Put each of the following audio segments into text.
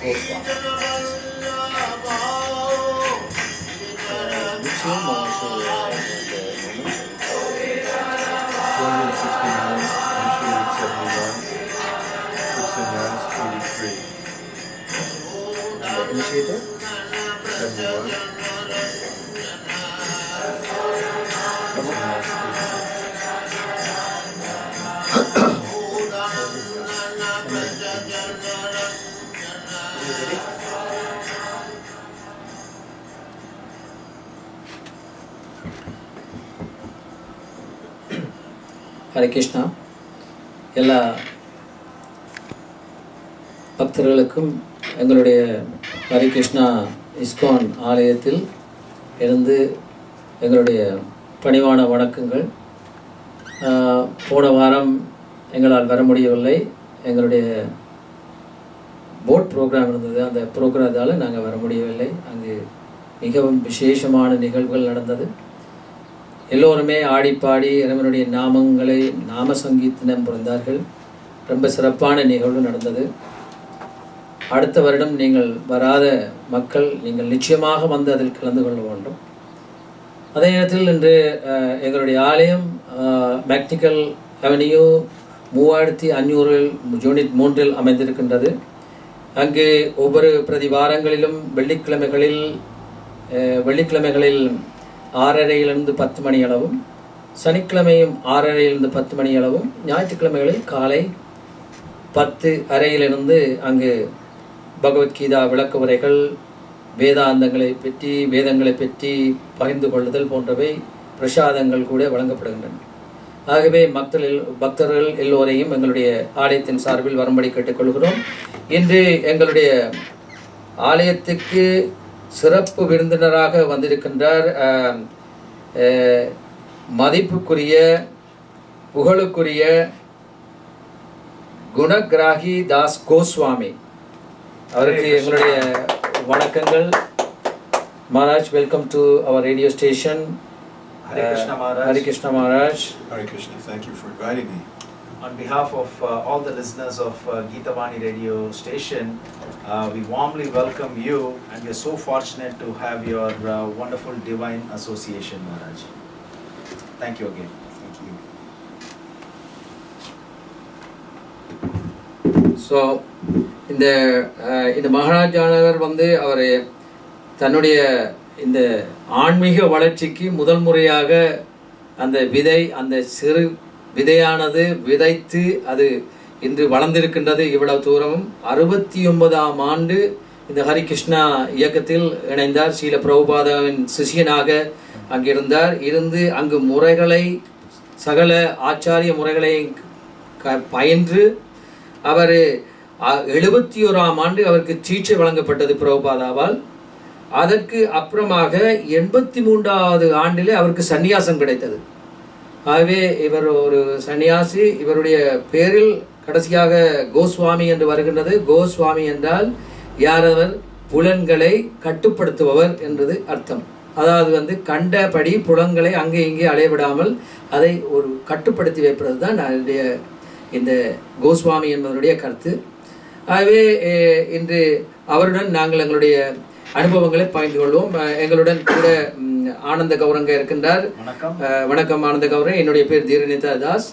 Goswami. Which year Maharaj the moment? 269, initiated 71, 69, 83. The initiator? 71. Hare Krishna. எல்லா பக்தர்களுக்கும் எங்களுடைய Hare Krishna ISKCON ஆலயத்தில் இருந்து எங்களுடைய பணிவான வணக்கங்கள். போன வாரம் எங்களால் வர முடியவில்லை. எங்களுடைய போட் ப்ரோக்ராம் இருந்தது. அந்த ப்ரோக்ராத்தால் நாங்கள் வர முடியவில்லை. அங்கு மிகவும் விசேஷமான நிகழ்வுகள் நடந்தது. எல்லோருமே ஆடிப்பாடி இறைவனுடைய நாமங்களை நாம சங்கீதம் புரிந்தார்கள். ரொம்ப சிறப்பான நிகழ்வு நடந்தது. அடுத்த வருடம் நீங்கள் வராத மக்கள் நீங்கள் நிச்சயமாக வந்து அதில் கலந்து கொள்ள வேண்டும். அதே நேரத்தில் இன்று எங்களுடைய ஆலயம் மேக்னிக்கல் அவென்யூ 3500 யூனிட் 3 அமைந்திருக்கின்றது. அங்கு ஒவ்வொரு பிரதிவாரங்களிலும் வெள்ளிக்கிழமைகளில் 6:30 10 மணி அளவும், சனிக்கிழமையும் 6:30 10 மணி அளவும், ஞாயிற்றுக்கிழமைகளில் காலை 10:30 அங்கு பகவத்கீதா விளக்க உரைகள், வேதங்களை பற்றி பகிர்ந்து கொள்ளுதல் போன்றவை பிரசாதங்கள் கூட வழங்கப்படுகின்றன. ஆகவே பக்தர்கள் எல்லோரையும் எங்களுடைய ஆலயத்தின் சார்பில் வரும்படி கேட்டுக்கொள்கிறோம். இன்று எங்களுடைய ஆலயத்துக்கு சிறப்பு விருந்தினராக வந்திருக்கின்றார் மதிப்புக்குரிய புகழுக்குரிய குணகிராகி தாஸ் கோஸ்வாமி அவருக்கு எங்களுடைய வணக்கங்கள். Maharaj, welcome to our radio station. Hare Krishna Maharaj. Hare Krishna Maharaj. Hare Krishna, thank you for inviting me. On behalf of all the listeners of Geetavani radio station, we warmly welcome you, and we are so fortunate to have your wonderful divine association, Maharaj. Thank you again. Thank you. So இந்த மகாராஜானவர் அவர் தன்னுடைய இந்த ஆன்மீக வளர்ச்சிக்கு முதல் முறையாக அந்த சிறு விதையானது விதைத்து அது இன்று வளர்ந்திருக்கின்றது. இவ்வளவு தூரமும் 69ஆம் ஆண்டு இந்த ஹரி கிருஷ்ணா இயக்கத்தில் இணைந்தார். ஸ்ரீல பிரபுபாதாவின் சிஷியனாக அங்கிருந்தார். அங்கு முறைகளை சகல ஆச்சாரிய முறைகளை பயின்று அவர் 71ஆம் ஆண்டு அவருக்கு தீட்சை வழங்கப்பட்டது பிரபுபாதாவால். அதற்கு அப்புறமாக 83வது ஆண்டிலே அவருக்கு சந்நியாசம் கிடைத்தது. ஆகவே இவர் ஒரு சன்னியாசி. இவருடைய பேரில் கடைசியாக கோஸ்வாமி என்று வருகின்றது. கோஸ்வாமி என்றால் யாரவர் புலன்களை கட்டுப்படுத்துபவர் என்றது அர்த்தம். அதாவது கண்டபடி புலன்களை அங்கே இங்கே அலையவிடாமல் அதை ஒரு கட்டுப்படுத்தி வைப்பது தான் இந்த கோஸ்வாமி என்பவருடைய கருத்து. ஆகவே இன்று அவருடன் நாங்கள் எங்களுடைய அனுபவங்களை பகிர்ந்து கொள்வோம். எங்களுடன் கூட ஆனந்த கௌரங்க இருக்கின்றார். வணக்கம் ஆனந்த கௌரங்க. என்னுடைய பேர் தீரநிதா தாஸ்.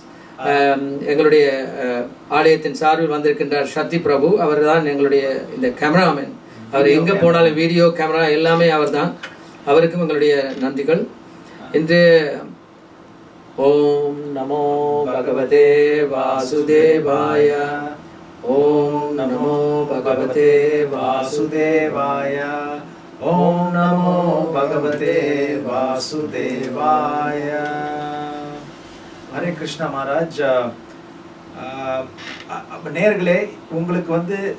எங்களுடைய ஆலயத்தின் சார்பில் வந்திருக்கின்றார் சக்தி பிரபு. அவர் தான் எங்களுடைய இந்த கேமராமேன். அவர் எங்கே போனாலும் வீடியோ கேமரா எல்லாமே அவர் தான். அவருக்கும் எங்களுடைய நன்றிகள். இன்று ஓம் நமோ பகவதே வாசுதேவாய. ஓம் நமோ பகவதே வாசுதேவாய. Om Namo Bhagavate Vasudevaya. Hare Krishna Maharaj. நேயர்களே, உங்களுக்கு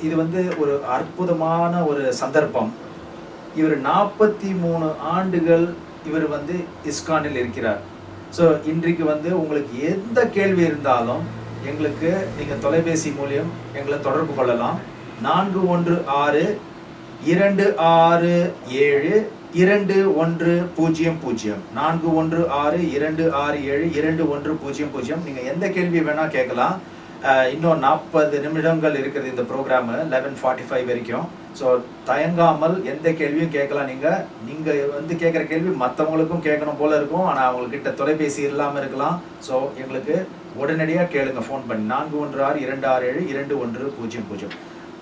இது ஒரு அற்புதமான ஒரு சந்தர்ப்பம். இவர் 43 ஆண்டுகள் இவர் இஸ்கானில் இருக்கிறார். ஸோ இன்றைக்கு உங்களுக்கு எந்த கேள்வி இருந்தாலும் எங்களுக்கு நீங்கள் தொலைபேசி மூலியம் எங்களை தொடர்பு கொள்ளலாம். 416-267-2100 416-267-2100. நீங்க எந்த கேள்வி வேணா கேட்கலாம். இன்னும் 40 நிமிடங்கள் இருக்குது இந்த ப்ரோக்ராம் 11:45 வரைக்கும். ஸோ தயங்காமல் எந்த கேள்வியும் கேட்கலாம். நீங்கள் வந்து கேட்குற கேள்வி மற்றவங்களுக்கும் கேட்கணும் போல இருக்கும், ஆனால் அவங்கக்கிட்ட தொலைபேசி இல்லாமல் இருக்கலாம். ஸோ எங்களுக்கு உடனடியாக கேளுங்க, ஃபோன் பண்ணி 4162672100.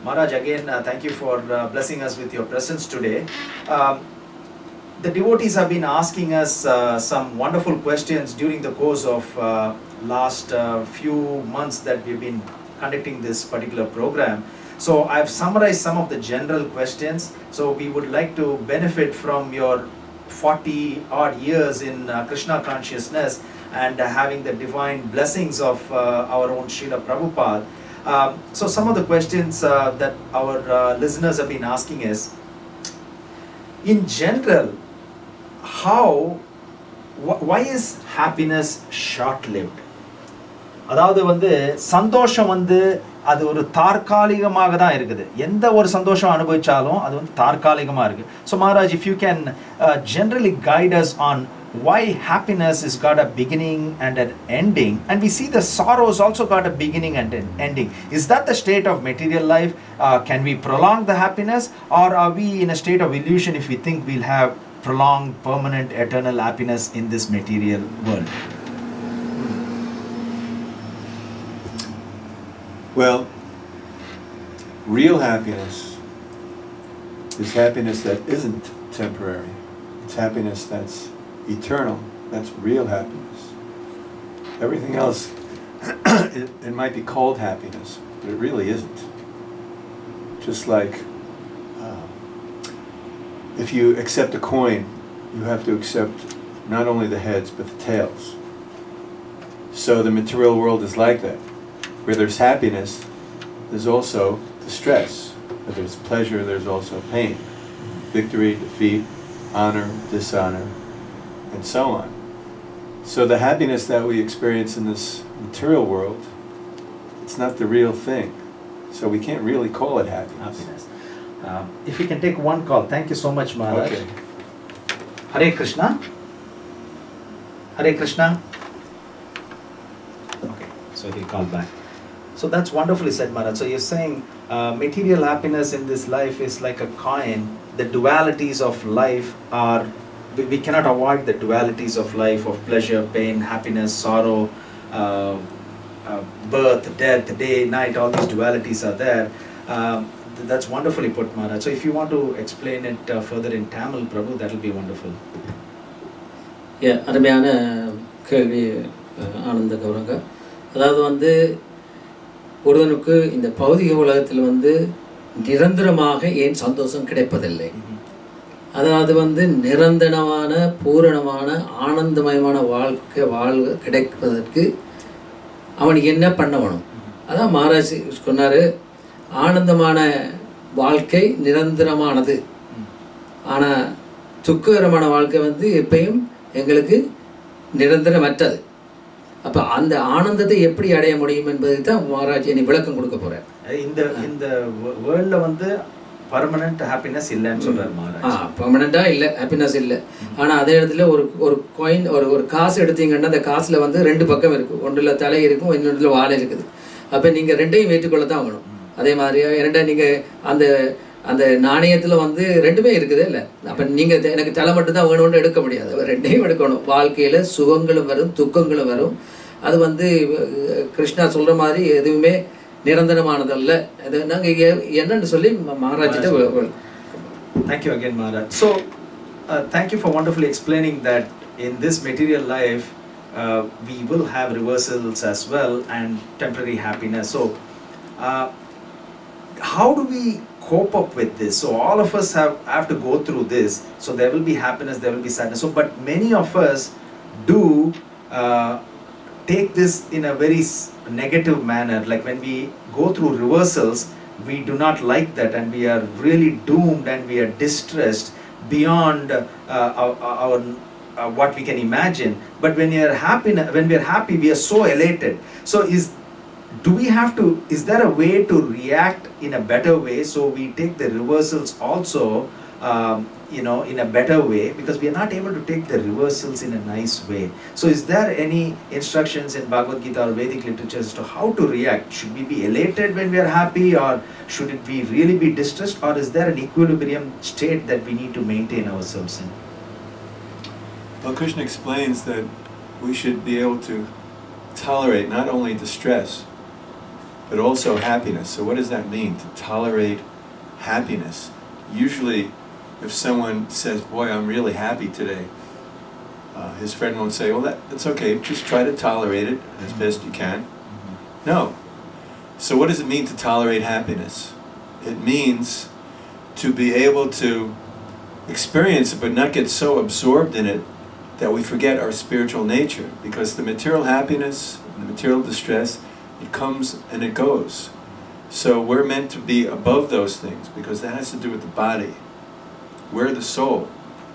Maharaj, again, thank you for blessing us with your presence today. The devotees have been asking us some wonderful questions during the course of last few months that we've been conducting this particular program. So I've summarized some of the general questions. So we would like to benefit from your 40 odd years in Krishna consciousness and having the divine blessings of our own Srila Prabhupada. So some of the questions that our listeners have been asking is, in general, why is happiness short-lived? அதாவது வந்து சந்தோஷம் வந்து அது ஒரு தற்காலிகமாக தான் இருக்குது. எந்த ஒரு சந்தோஷம் அனுபவிச்சாலும் அது வந்து தற்காலிகமாக இருக்குது. So Maharaj, if you can generally guide us on why happiness has got a beginning and an ending, and we see the sorrows also got a beginning and an ending. Is that the state of material life? Can we prolong the happiness, or are we in a state of illusion if we think we'll have prolonged, permanent, eternal happiness in this material world? Well, real happiness is happiness that isn't temporary. It's happiness that's eternal. That's real happiness. Everything else, it might be called happiness, but it really isn't. Just like if you accept a coin, you have to accept not only the heads but the tails. So the material world is like that. Where there's happiness, there's also distress. Where there's pleasure, there's also pain. Victory, defeat, honor, dishonor, and so on. So the happiness that we experience in this material world, it's not the real thing. So we can't really call it happiness. If we can take one call. Thank you so much, Maharaj. Okay. Hare Krishna. Hare Krishna. Okay, so he'll call back. So that's wonderfully said, Maharaj. So you're saying material happiness in this life is like a coin. The dualities of life are, we cannot avoid the dualities of life, of pleasure, pain, happiness, sorrow, birth, death, day, night, all these dualities are there. That's wonderfully put, Maharaj. So if you want to explain it further in Tamil, Prabhu, that will be wonderful. Yeah, அருமையான கேள்வி ஆனந்த கௌரங்க. அதாவது வந்து ஒருவனுக்கு இந்த பௌதிக உலகத்தில் வந்து நிரந்தரமாக ஏன் சந்தோஷம் கிடைப்பதில்லை? அதாவது வந்து நிரந்தரமான பூரணமான ஆனந்தமயமான வாழ்க்கை கிடைப்பதற்கு அவனுக்கு என்ன பண்ணணும்? அதான் மகாராஜ் சொன்னார், ஆனந்தமான வாழ்க்கை நிரந்தரமானது, ஆனால் துக்ககரமான வாழ்க்கை வந்து எப்பயும் எங்களுக்கு நிரந்தரமற்றது. அப்போ அந்த ஆனந்தத்தை எப்படி அடைய முடியும் என்பதை தான் மகாராஜ் என்னை விளக்கம் கொடுக்க போகிறார். இந்த வேர்ல்டில் வந்து பர்மனெண்ட் ஹாப்பினஸ் இல்லைன்னு சொல்கிறார் மகாராஜ். பர்மனெண்ட்டாக இல்லை, ஹாப்பினஸ் இல்லை. ஆனால் அதே இடத்துல ஒரு காயின், ஒரு காசு எடுத்தீங்கன்னா அந்த காசில் வந்து ரெண்டு பக்கம் இருக்குது. ஒன்றில் தலை இருக்கும், இன்னொன்றில் வாழை இருக்குது. அப்போ நீங்கள் ரெண்டையும் ஏற்றுக்கொள்ள தான் வேணும். அதே மாதிரி இரண்டா நீங்கள் அந்த நாணயத்தில் வந்து ரெண்டுமே இருக்குது இல்லை. அப்போ நீங்கள் எனக்கு தலை மட்டும்தான் வேணும்னு எடுக்க முடியாது, ரெண்டையும் எடுக்கணும். வாழ்க்கையில் சுகங்களும் வரும், துக்கங்களும் வரும். அது வந்து கிருஷ்ணா சொல்கிற மாதிரி எதுவுமே நிரந்தரமானதல்ல. அது நாங்கள் என்னன்னு சொல்லி மகாராஜிட்ட. Thank you again, Maharaj. So, thank you for wonderfully explaining that in this material life, we will have reversals as well and temporary happiness. So, how do we cope up with this? So all of us have to go through this. So there will be happiness, there will be sadness. So but many of us do take this in a very negative manner. Like when we go through reversals, we do not like that and we are really doomed and we are distressed beyond our what we can imagine. But when we are happy, we are so elated. So is there a way to react in a better way so we take the reversals also in a better way, because we are not able to take the reversals in a nice way. So is there any instructions in Bhagavad Gita or Vedic literature as to how to react? Should we be elated when we are happy, or should it be really be distressed, or is there an equilibrium state that we need to maintain ourselves in? Well, Krishna explains that we should be able to tolerate not only distress, but also happiness. So what does that mean, to tolerate happiness? Usually, if someone says, boy, I'm really happy today, his friend won't say, well, that's okay, just try to tolerate it as best you can. No. So what does it mean to tolerate happiness? It means to be able to experience it, but not get so absorbed in it that we forget our spiritual nature. Because the material happiness, the material distress, it comes and it goes. So we're meant to be above those things, because that has to do with the body. We're the soul.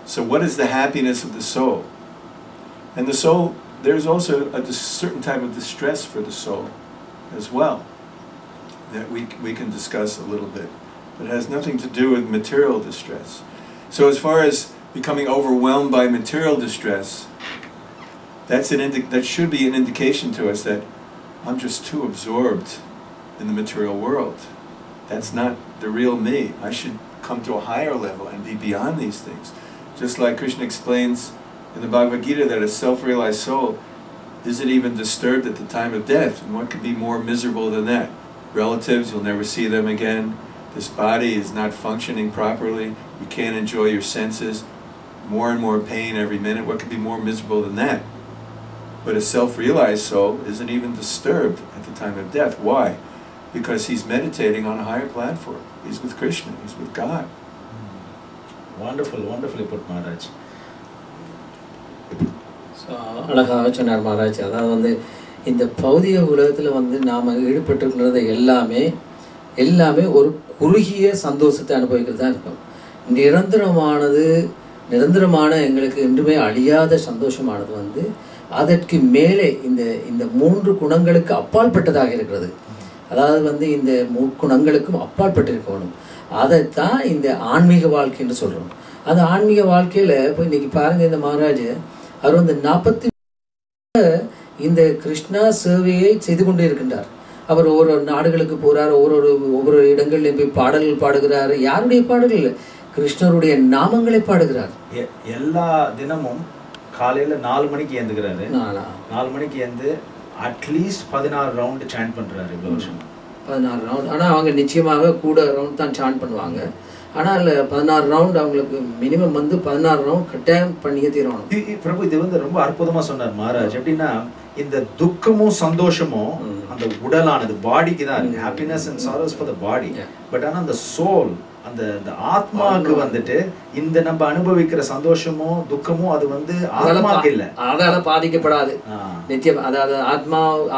So what is the happiness of the soul? And the soul, there's also a certain type of distress for the soul as well, that we can discuss a little bit. But it has nothing to do with material distress. So as far as becoming overwhelmed by material distress, that should be an indication to us that I'm just too absorbed in the material world. That's not the real me. I should come to a higher level and be beyond these things. Just like Krishna explains in the Bhagavad Gita that a self-realized soul isn't even disturbed at the time of death. And what could be more miserable than that? Relatives, you'll never see them again. This body is not functioning properly. You can't enjoy your senses. More and more pain every minute. What could be more miserable than that? But a self-realized soul isn't even disturbed at the time of death. Why? Because he's meditating on a higher platform. He's with Krishna. He's with God. Wonderful, wonderfully put, Maharaj. So அழகாக சொன்னார் மகாராஜ். அதாவது இந்த பௌதிக உலகத்தில் நாம் ஈடுபட்டுருக்கிறது எல்லாமே ஒரு குறுகிய சந்தோஷத்தை அனுபவிக்கிறது தான் இருக்கும். நிரந்தரமான எங்களுக்கு என்றுமே அழியாத சந்தோஷமானது அதற்கு மேலே இந்த மூன்று குணங்களுக்கு அப்பாற்பட்டதாக இருக்கிறது. அதாவது இந்த முக்குணங்களுக்கும் அப்பாற்பட்டு இருக்கணும். அதைத்தான் இந்த ஆன்மீக வாழ்க்கை என்று சொல்கிறோம். அந்த ஆன்மீக வாழ்க்கையில் இப்போ இன்னைக்கு பாருங்கள், இந்த மகாராஜ் அவர் 40 இந்த கிருஷ்ணா சேவையை செய்து கொண்டே இருக்கின்றார். அவர் ஒவ்வொரு நாடுகளுக்கு போகிறார், ஒவ்வொரு இடங்கள்லையும் போய் பாடல்கள் பாடுகிறார். யாருடைய பாடல்கள்? கிருஷ்ணருடைய நாமங்களை பாடுகிறார். எல்லா தினமும் காலையில் 4 மணிக்கு ஏந்துக்கிறாரு. 4 மணிக்கு ஏந்து அட்லீஸ்ட் 16 ரவுண்டு சாண்ட் பண்ணுறாரு. இவ்வளோ வருஷம் 16 ரவுண்ட். ஆனால் அவங்க நிச்சயமாக கூட ரவுண்ட் தான் சாண்ட் பண்ணுவாங்க. ஆனால் 16 ரவுண்ட் அவங்களுக்கு மினிமம் 16 ரவுண்ட் கட்டாயம் பண்ணியே தீரணும். பிரபு இது ரொம்ப அற்புதமாக சொன்னார் மகாராஜ். எப்படின்னா இந்த துக்கமும் சந்தோஷமும் அந்த உடலானது பாடிக்கு தான் இருக்கு. Happiness and sorrows for the body. But ஆனால் அந்த சோல், அந்த ஆத்மாவுக்கு இந்த நம்ம அனுபவிக்கிற சந்தோஷமும் துக்கமும் அது ஆத்மாவுக்கு இல்லை, அதால பாதிக்கப்படாது நிச்சயம். அதாவது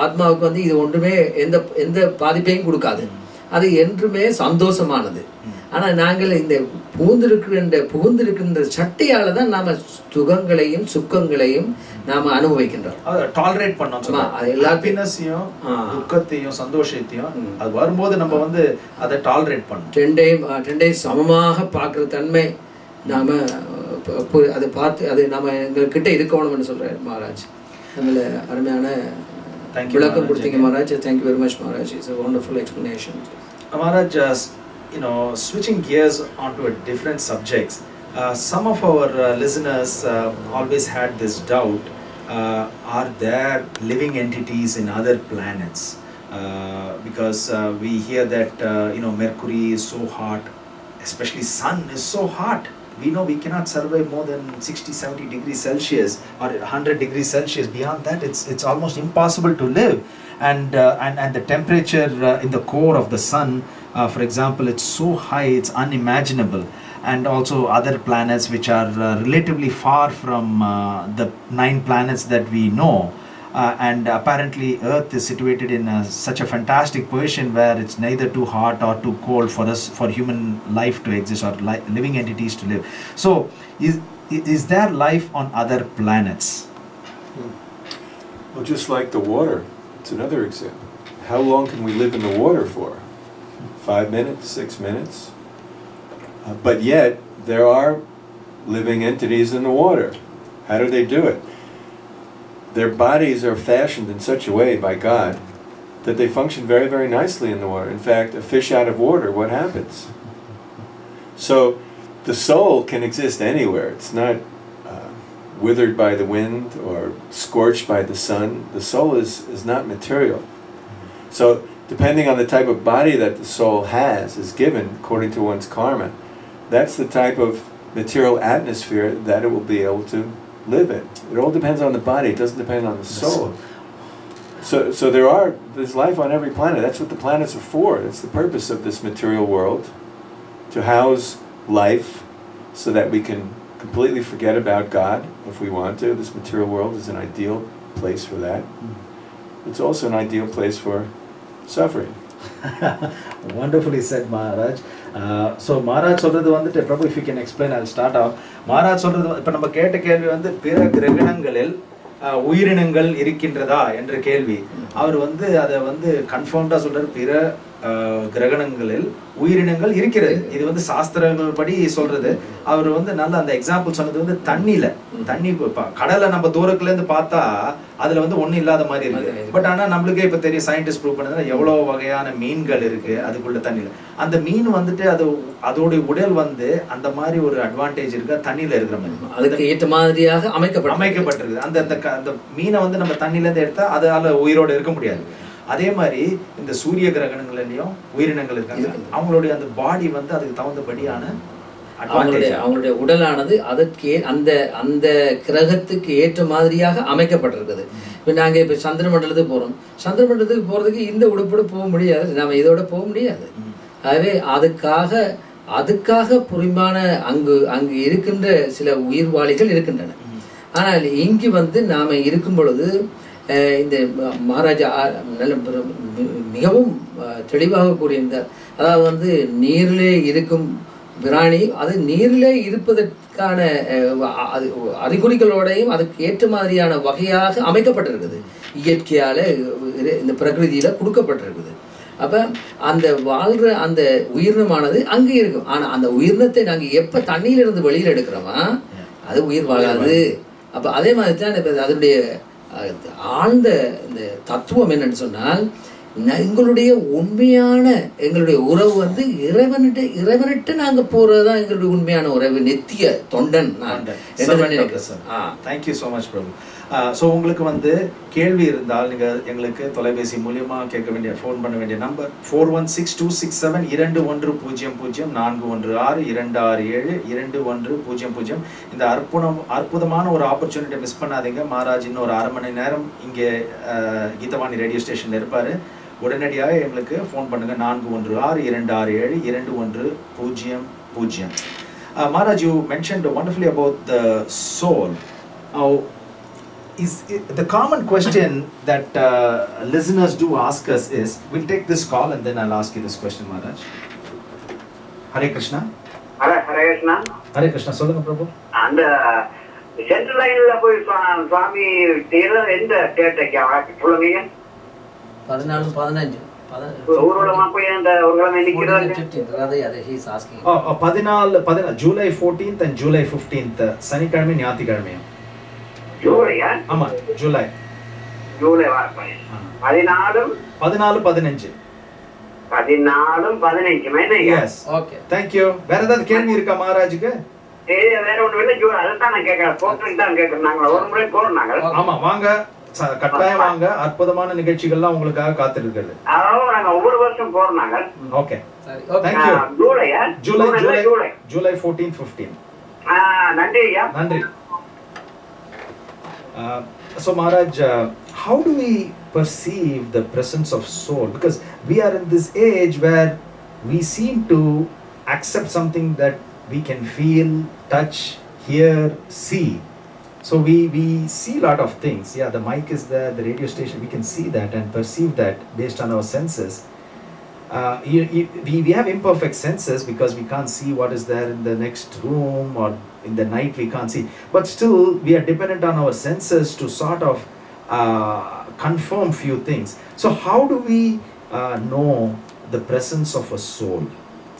ஆத்மாவுக்கு இது ஒன்றுமே எந்த பாதிப்பையும் கொடுக்காது. அது என்றுமே சந்தோஷமானது. ஆனா நாங்கள் இந்த புகுந்திருக்கின்ற சட்டையால தான் நாம சுகங்களையும் சுக்கங்களையும் நாம அனுபவிக்கின்றோம். டாலரேட் பண்ணோம். ஹாப்பினஸையும் துக்கத்தையும் சந்தோஷத்தையும் அது வரும்போது நம்ம அதை டாலரேட் பண்ணோம். ரெண்டையும் சமமாக பார்க்குற தன்மை நாம அதை பார்த்து அது நாம எங்ககிட்ட இருக்கணும்னு சொல்றாரு மகாராஜ். நம்மள அருமையான விளக்கம் கொடுத்தீங்க Maharaj. Thank you very much Maharaj. It's a wonderful explanation. Maharaj, switching gears onto a different subjects, some of our listeners always had this doubt, are there living entities in other planets? Because we hear that Mercury is so hot, especially Sun is so hot. We know we cannot survive more than 60-70 degrees Celsius or 100 degrees Celsius. Beyond that, it's almost impossible to live. And the temperature in the core of the sun, for example, it's so high, it's unimaginable. And also other planets which are relatively far from the 9 planets that we know. And apparently Earth is situated in such a fantastic position where it's neither too hot or too cold for human life to exist or living entities to live. So is there life on other planets? Well, just like the water, it's another example. How long can we live in the water for? 5 minutes, 6 minutes? But yet there are living entities in the water. How do they do it? Their bodies are fashioned in such a way by God that they function very, very nicely in the water. In fact, a fish out of water, what happens? So the soul can exist anywhere. It's not withered by the wind or scorched by the sun. The soul is not material. So depending on the type of body that the soul has, is given according to one's karma, that's the type of material atmosphere that it will be able to live in. It all depends on the body. It doesn't depend on the soul. So there's life on every planet. That's what the planets are for. That's the purpose of this material world, to house life so that we can completely forget about God if we want to. This material world is an ideal place for that. It's also an ideal place for suffering. Wonderfully said, Maharaj. So Maharaj சொல்றது வந்துட்டு, Prabhu, if you can explain, I'll start off. Maharaj சொல்றது, இப்ப நம்ம கேட்ட கேள்வி வந்து பிற கிரகணங்களில் உயிரினங்கள் இருக்கின்றதா என்ற கேள்வி. அவர் வந்து அதை வந்து கன்ஃபார்ம்டா சொல்றாரு, பிற கிரகணங்களில் உயிரினங்கள் இருக்கிறது. இது வந்து சாஸ்திரங்கள் படி சொல்றது. அவர் வந்து நல்ல அந்த எக்ஸாம்பிள் சொன்னது வந்து தண்ணி கடலை நம்ம தூரத்துல இருந்து பார்த்தா அதுல வந்து ஒண்ணும் இல்லாத மாதிரி இருக்கு. பட் ஆனா நம்மளுக்கே இப்ப தெரியும், சயின்டிஸ்ட் ப்ரூவ் பண்ணதுல எவ்வளவு வகையான மீன்கள் இருக்கு அதுக்குள்ள தண்ணியில. அந்த மீன் வந்துட்டு அதோட உடல் வந்து அந்த மாதிரி ஒரு அட்வான்டேஜ் இருக்கு தண்ணியில இருக்கிற மாதிரி, அதுக்கு ஏற்ற மாதிரியாக அமைக்கப்பட்டிருக்கு. அந்த மீனை வந்து நம்ம தண்ணில இருந்து எடுத்தா அதால உயிரோட இருக்க முடியாது. அதே மாதிரி இந்த சூரிய கிரகணங்கள்லயும் உயிரினங்கள் இருக்காங்க. அவங்களுடைய அந்த பாடி வந்து அதுக்கு தகுந்தபடியான அவங்களுடைய உடலானது அதற்கு அந்த கிரகத்துக்கு ஏற்ற மாதிரியாக அமைக்கப்பட்டிருக்குது. இப்போ நாங்கள் இப்போ சந்திர மண்டலத்துக்கு போகிறோம். சந்திர மண்டலத்துக்கு போகிறதுக்கு இந்த உடுப்போடு போக முடியாது, நம்ம இதோட போக முடியாது. ஆகவே அதுக்காக புரிமான அங்கு இருக்கின்ற சில உயிர்வாளிகள் இருக்கின்றன. ஆனால் இங்கு வந்து நாம் இருக்கும் பொழுது இந்த மகாராஜா நல்ல மிகவும் தெளிவாக கூறியிருந்தார். அதாவது வந்து நீரிலே இருக்கும் பிராணி, அது நீரிலே இருப்பதற்கான அறிகுறிகளோடையும் அதுக்கு ஏற்ற மாதிரியான வகையாக அமைக்கப்பட்டிருக்குது. இயற்கையால இந்த பிரகிருதியில கொடுக்கப்பட்டிருக்குது. அப்ப அந்த வாழ்ற அந்த உயிரினமானது அங்கே இருக்கும். ஆனா அந்த உயிரினத்தை நாங்க எப்ப தண்ணியிலிருந்து வெளியில எடுக்கிறோமா அது உயிர் வாழாது. அப்ப அதே மாதிரி தான் அதனுடைய ஆழ்ந்த இந்த தத்துவம் என்னன்னு சொன்னால், எங்களுடைய உண்மையான எங்களுடைய உறவு வந்து இறைவனிட்டு நாங்க போறதுதான் எங்களுடைய உண்மையான உறவு. நெத்திய தொண்டன். தேங்க்யூ ஸோ மச் பிரபு. ஸோ உங்களுக்கு வந்து கேள்வி இருந்தால் நீங்கள் எங்களுக்கு தொலைபேசி மூலியமாக கேட்க வேண்டிய ஃபோன் பண்ண வேண்டிய நம்பர் 416267-2100. இந்த அற்புதமான ஒரு ஆப்பர்ச்சுனிட்டியை மிஸ் பண்ணாதீங்க. மகாராஜ் இன்னும் ஒரு 1/2 மணி நேரம் இங்கே கீதவாணி ரேடியோ ஸ்டேஷனில் இருப்பார். உடனடியாக எங்களுக்கு ஃபோன் பண்ணுங்கள் 416267-2100. Maharaj, you mentioned wonderfully about the soul. Now, the common question that listeners do ask us is, we'll take this call and then I'll ask you this question, Maharaj. Hare Krishna. Hare Krishna. Hare Krishna. Solunga Prabhu. And central line la poi Swami Tera end கேட்டேன் சொல்லுங்க. 14-15 ஊர்வலமா போய் அந்த ஊர்வலம் நிக்கிறாங்க. he is asking. 14 July 14th and July 15th சனிக்கிழமை ஞாயிற்றுக்கிழமை. ஜூலையா? ஆமா, ஜூலை வரப்போம். 14-15 மேனே. Yes, okay, thank you. வேற ஏதாவது கேள்வி இருக்கா மகாராஜுக்கு? வேற ஒண்ணு இல்ல. அதான் நான் கேக்குறேன். போட்டுட்டு தான் கேக்குறேன். நாங்க ஒரு முறை போறோம். ஆமா, வாங்க, கட்டாயம் வாங்க. அற்புதமான நிகழ்ச்சிகள்லாம் உங்களுக்காக காத்திருக்கிறது. நாங்க ஒவ்வொரு வருஷம் போறோம். Okay, thank you. ஜூலையா? July 14th 15. நன்றி ஐயா. நன்றி. So Maharaj, how do we perceive the presence of soul? Because we are in this age where we seem to accept something that we can feel, touch, hear, see. So we see a lot of things. Yeah, the mic is there, the radio station, we can see that and perceive that based on our senses. We have imperfect senses because we can't see what is there in the next room, or in the night we can't see. But still, we are dependent on our senses to sort of confirm few things. So how do we know the presence of a soul?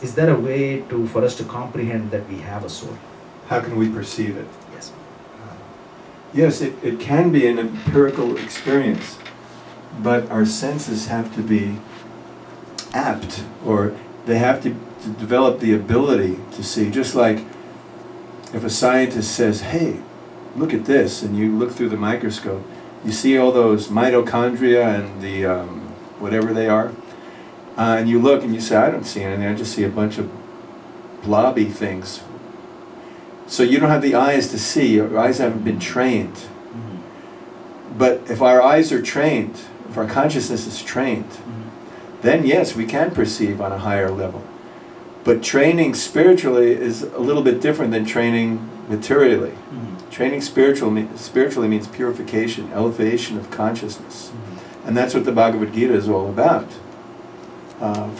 is there a way for us to comprehend that we have a soul? How can we perceive it? Yes. Yes, it can be an empirical experience, but our senses have to be apt, or they have to develop the ability to see. Just like if a scientist says, hey, look at this, and you look through the microscope, you see all those mitochondria and the whatever they are, and you look and you say, I don't see anything, I just see a bunch of blobby things. So you don't have the eyes to see, your eyes haven't been trained. But if our eyes are trained, if our consciousness is trained, then yes, we can perceive on a higher level. But training spiritually is a little bit different than training materially. Training spiritually means purification, elevation of consciousness. And that's what the Bhagavad Gita is all about.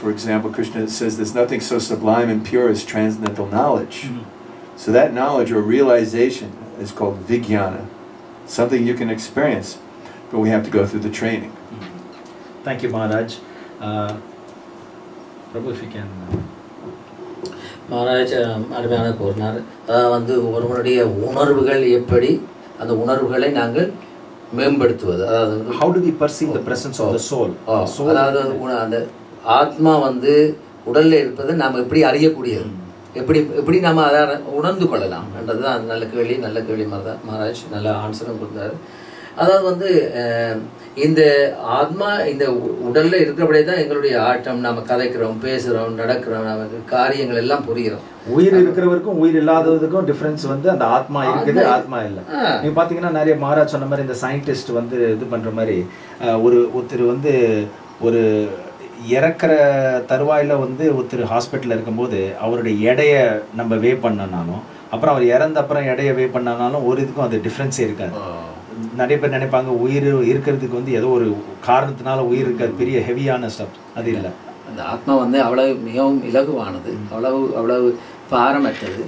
For example, Krishna says there's nothing so sublime and pure as transcendental knowledge. So that knowledge or realization is called vijnana, something you can experience, but we have to go through the training. Thank you, Maharaj. Prabhu, if you can... Maharaj அருமையான கூறினார். அதாவது வந்து ஒருவனுடைய உணர்வுகள் எப்படி அந்த உணர்வுகளை நாங்கள் மேம்படுத்துவது, அதாவது how do we perceive the presence of the soul? அதாவது அந்த ஆத்மா வந்து உடலில் இருப்பதை நாம் எப்படி அறியக்கூடியது, எப்படி நாம் அதை உணர்ந்து கொள்ளலாம் என்றது தான் நல்ல கேள்வி மகாராஜ் நல்ல ஆன்சரும் கொடுத்தாரு. அதாவது வந்து இந்த ஆத்மா இந்த உடல்ல இருக்கிறபடியே தான் எங்களுடைய ஆட்டம், நாம கதைக்கிறோம், பேசுறோம், நடக்கிறோம், நமக்கு காரியங்கள் எல்லாம் புரிகிறோம். உயிர் இருக்கிறவருக்கும் உயிர் இல்லாததுக்கும் டிஃபரன்ஸ் வந்து அந்த ஆத்மா இருக்குது, ஆத்மா இல்லை. நீங்க பாத்தீங்கன்னா நிறைய மகாராஜ் சொன்ன மாதிரி இந்த சயின்டிஸ்ட் வந்து இது பண்ற மாதிரி ஒருத்தர் வந்து ஒரு இறக்குற தருவாயில வந்து ஒருத்தர் ஹாஸ்பிட்டலில் இருக்கும்போது அவருடைய எடையை நம்ம வே பண்ணனாலும், அப்புறம் அவர் இறந்த அப்புறம் எடையை வே பண்ணனாலும் ஒரு இதுக்கும் அது டிஃப்ரென்ஸே இருக்காது. நிறைய பேர் நினைப்பாங்க உயிர் இருக்கிறதுக்கு வந்து ஏதோ ஒரு காரணத்தினால உயிர் இருக்காது, பெரிய ஹெவியான ஸ்டப். அது இல்லை. அந்த ஆத்மா வந்து அவ்வளவு மிகவும் இலகுவானது, அவ்வளவு பாரமற்றது.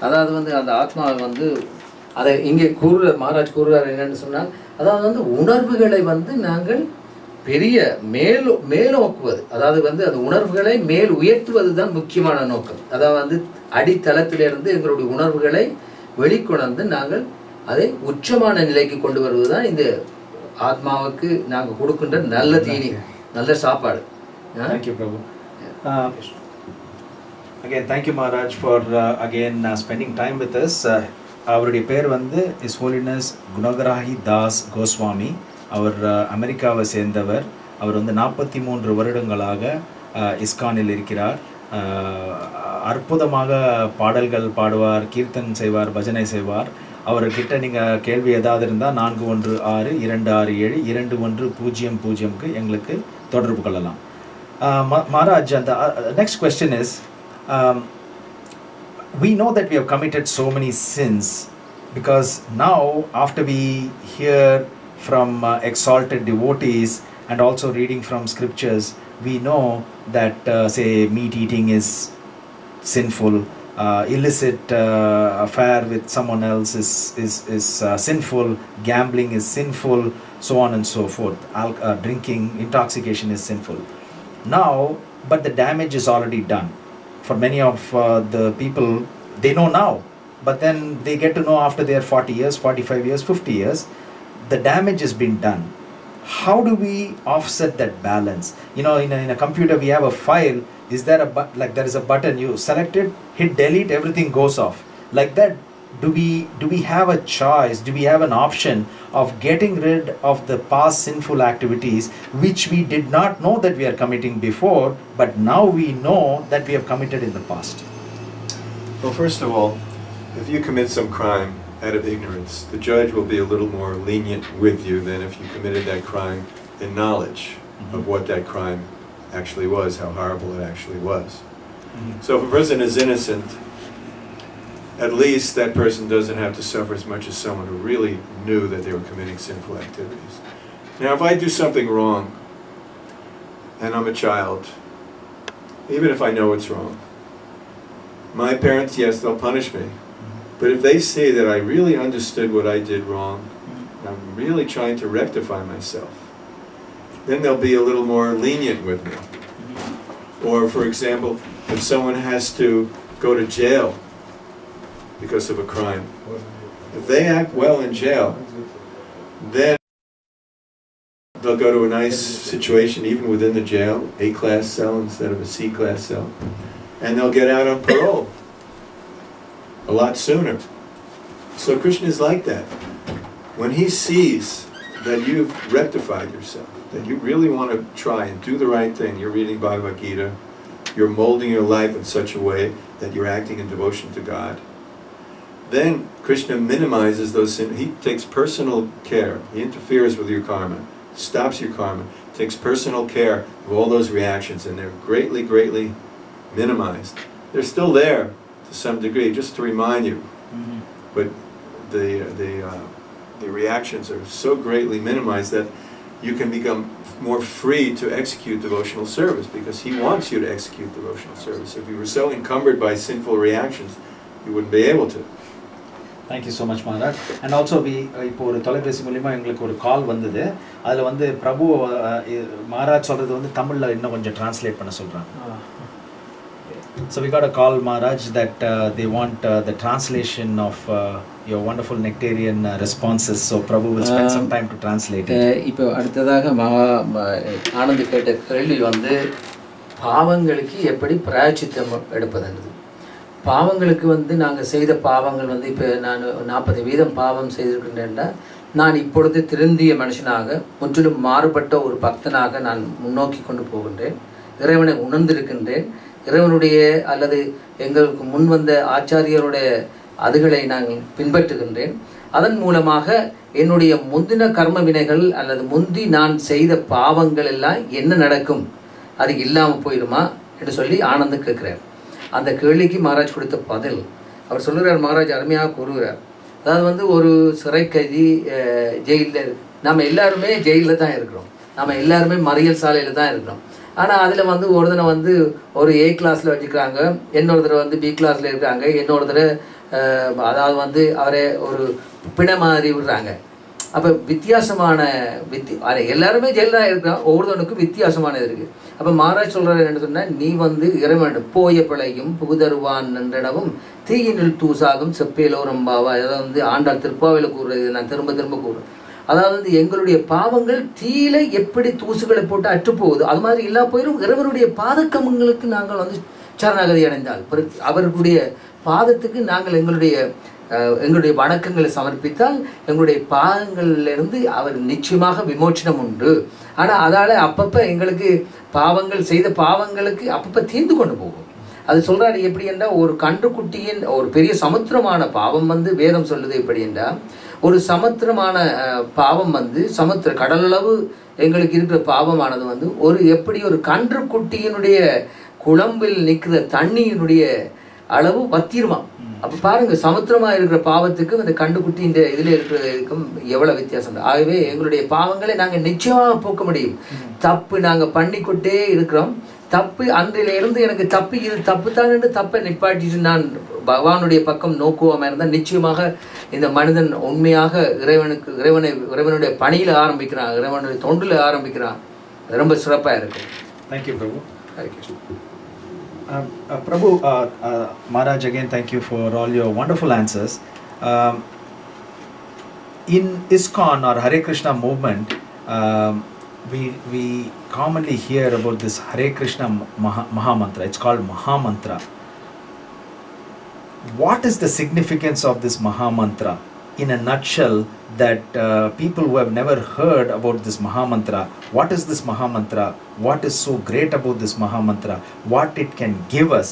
அதாவது வந்து அந்த ஆத்மாவை வந்து அதை இங்கே மகாராஜ் கூறுறார் என்னன்னு சொன்னால், அதாவது வந்து உணர்வுகளை வந்து நாங்கள் பெரிய மேலோக்குவது, அதாவது வந்து அந்த உணர்வுகளை மேல் உயர்த்துவது தான் முக்கியமான நோக்கம். அதாவது வந்து அடித்தளத்திலிருந்து எங்களுடைய உணர்வுகளை வெளிக்கொணர்ந்து நாங்கள் அதை உச்சமான நிலைக்கு கொண்டு வருவதுதான் இந்த ஆத்மாவுக்கு நாங்கள் கொடுக்கின்ற நல்ல தீனி, நல்ல சாப்பாடு. Thank you, Prabhu. Again, thank you, Maharaj, for again spending time with us. அவருடைய பேர் வந்து His Holiness குணகிராஹி தாஸ் கோஸ்வாமி. அவர் அமெரிக்காவை சேர்ந்தவர். அவர் வந்து 43 வருடங்களாக இஸ்கானில் இருக்கிறார். அற்புதமாக பாடல்கள் பாடுவார், கீர்த்தன் செய்வார், பஜனை செய்வார். அவர்கிட்ட நீங்கள் கேள்வி ஏதாவது இருந்தால் 4162672100க்கு எங்களுக்கு தொடர்பு கொள்ளலாம். Maharaj, the next question is, we know that we have committed so many sins because now after we hear from exalted devotees and also reading from scriptures, we know that say meat eating is sinful, illicit affair with someone else is sinful, gambling is sinful, so on and so forth. Drinking, intoxication is sinful. Now, but the damage is already done. For many of the people, they know now, but then they get to know after their 40 years, 45 years, 50 years, the damage has been done. How do we offset that balance? You know, in a computer we have a file. Is there like there is a button, you select it, hit delete, everything goes off. Like that, do we have a choice? Do we have an option of getting rid of the past sinful activities which we did not know that we are committing before, but now we know that we have committed in the past? Well, first of all, if you commit some crime out of ignorance, the judge will be a little more lenient with you than if you committed that crime in knowledge of what that crime actually was, how horrible it actually was. So if a person is innocent, at least that person doesn't have to suffer as much as someone who really knew that they were committing sinful activities. Now if I do something wrong, and I'm a child, even if I know it's wrong, my parents, yes, they'll punish me. But if they say that I really understood what I did wrong, I'm really trying to rectify myself, then they'll be a little more lenient with me. Or, for example, if someone has to go to jail because of a crime, if they act well in jail, then they'll go to a nice situation even within the jail, A-class cell instead of a C-class cell, and they'll get out on parole a lot sooner. So Krishna is like that. When he sees that you've rectified yourself, that you really want to try and do the right thing, you're reading Bhagavad Gita, you're molding your life in such a way that you're acting in devotion to God, then Krishna minimizes those sins. He takes personal care. He interferes with your karma, stops your karma, takes personal care of all those reactions, and they're greatly, greatly minimized. They're still there to some degree, just to remind you. Mm-hmm. But the reactions are so greatly minimized that you can become more free to execute devotional service, because he wants you to execute devotional service. If you were so encumbered by sinful reactions, you wouldn't be able to. Thank you so much, Maharaj. And also இப்போ ஒரு தொலைபேசி மூலமா எங்களுக்கு ஒரு கால் வந்தது. அதுல வந்து பிரபு மகாராஜ் சொல்றது வந்து தமிழ்ல இன்னும் கொஞ்சம் டிரான்ஸ்லேட் பண்ண சொல்றாங்க. So we got a call, Maharaj, that they want the translation of your wonderful nectarian responses. So Prabhu will spend some time to translate it. இப்போ அடுத்ததாக ஆனந்த் கேட்ட கேள்வி வந்து பாவங்களுக்கு எப்படி பிராயச்சித்தம் எடுப்பதுன்றது. பாவங்களுக்கு வந்து நாங்கள் செய்த பாவங்கள் வந்து இப்போ நான் 40% பாவம் செய்திருக்கின்றேன்டா, நான் இப்பொழுது திருந்திய மனுஷனாக முற்றிலும் மாறுபட்ட ஒரு பக்தனாக நான் முன்னோக்கி கொண்டு போகின்றேன். இறைவனை உணர்ந்திருக்கின்றேன். இறைவனுடைய அல்லது எங்களுக்கு முன் வந்த ஆச்சாரியருடைய அதுகளை நான் பின்பற்றுகின்றேன். அதன் மூலமாக என்னுடைய முந்தின கர்ம வினைகள் அல்லது முந்தி நான் செய்த பாவங்கள் எல்லாம் என்ன நடக்கும், அது இல்லாமல் போயிடுமா என்று சொல்லி ஆனந்த் கேட்குறார். அந்த கேள்விக்கு மகாராஜ் கொடுத்த பதில் அவர் சொல்லுகிறார். மகாராஜ் அருமையாக கூறுகிறார். அதாவது வந்து ஒரு சிறை கைதி ஜெயிலில் நம்ம எல்லாருமே ஜெயிலில் தான் இருக்கிறோம், நம்ம எல்லாருமே மறியல் சாலையில் தான் இருக்கிறோம். ஆனால் அதில் வந்து ஒருத்தனை வந்து ஒரு A கிளாஸில் வச்சுக்கிறாங்க, இன்னொருத்தரை வந்து B கிளாஸில் இருக்காங்க, இன்னொருத்தரை அதாவது வந்து அவரை ஒரு பிண மாதிரி விடுறாங்க. அப்போ வித்தியாசமான எல்லாருமே ஜெயிலாக இருக்கிறோம், ஒவ்வொருத்தனுக்கும் வித்தியாசமானது இருக்குது. அப்போ மகாராஜ் சொல்கிறார் என்ன சொன்னால், நீ வந்து இறைவன் போய பிழையும் புகுதருவான் என்றனவும் தீயினில் தூசாகும் செப்பேலோரம் பாவா. அதாவது வந்து ஆண்டாள் திருப்பாவையில் கூறுறது நான் திரும்ப திரும்ப கூறுறேன். அதாவது எங்களுடைய பாவங்கள் தீயில எப்படி தூசுகளை போட்டு அற்றுப்போகுது அது மாதிரி இல்லா போயிடும். இறைவனுடைய பாதக்கமங்களுக்கு நாங்கள் வந்து சரணாகதி அடைந்தால், அவர்களுடைய பாதத்துக்கு நாங்கள் எங்களுடைய வணக்கங்களை சமர்ப்பித்தால் எங்களுடைய பாவங்களிலிருந்து அவர் நிச்சயமாக விமோச்சனம் உண்டு. ஆனால் அதால் அப்பப்போ எங்களுக்கு பாவங்கள் செய்த பாவங்களுக்கு அப்பப்போ தீர்ந்து கொண்டு போகும். அது சொல்கிறாரு எப்படி என்றால், ஒரு கன்றுக்குட்டியின் ஒரு பெரிய சமுத்திரமான பாவம் வந்து வேதம் சொல்லுது எப்படி என்றால், ஒரு சமுத்திரமான பாவம் வந்து சமுத்திர கடலளவு எங்களுக்கு இருக்கிற பாவமானது வந்து எப்படி ஒரு கன்றுக்குட்டியினுடைய குழம்பில் நிற்கிற தண்ணியினுடைய அளவு வத்திருமா. அப்போ பாருங்க, சமுத்திரமாக இருக்கிற பாவத்துக்கும் இந்த கண்டுக்குட்டியின் இதில் இருக்கிறதுக்கும் எவ்வளோ வித்தியாசம். ஆகவே எங்களுடைய பாவங்களை நாங்கள் நிச்சயமாக போக்க முடியும். தப்பு நாங்கள் பண்ணிக்கொண்டே இருக்கிறோம். தப்பு அன்றிலிருந்து எனக்கு தப்பு இது தப்பு தான் என்று தப்பை நிப்பாட்டிட்டு நான் பகவானுடைய பக்கம் நோக்குவோமா இருந்தால் நிச்சயமாக இந்த மனிதன் உண்மையாக இறைவனுடைய பணியில் ஆரம்பிக்கிறான், இறைவனுடைய தொண்டில் ஆரம்பிக்கிறான். அது ரொம்ப சிறப்பாக இருக்கும். Thank you Prabhu. Prabhu, Maharaj, again, thank you for all your wonderful answers. In ISKCON or Hare Krishna movement, we commonly hear about this Hare Krishna Mahamantra. It's called Mahamantra. What is the significance of this Mahamantra? In a nutshell, that people who have never heard about this Mahamantra, what is this Mahamantra? What is so great about this Mahamantra? What it can give us?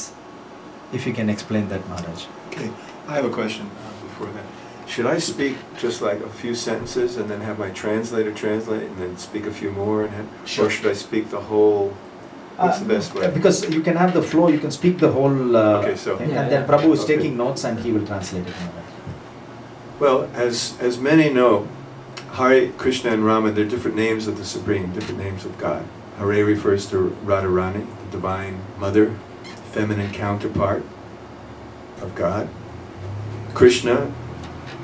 If you can explain that, Maharaj. Okay, I have a question before that. Should I speak just like a few sentences and then have my translator translate and then speak a few more? Or should I speak the whole? What's the best way? Because you can have the flow, you can speak the whole okay, so, thing, and then Prabhu is taking notes and he will translate it. Well, as many know, Hare, Krishna and Rama, they're different names of the Supreme, different names of God. Hare refers to Radharani, the Divine Mother, feminine counterpart of God. Krishna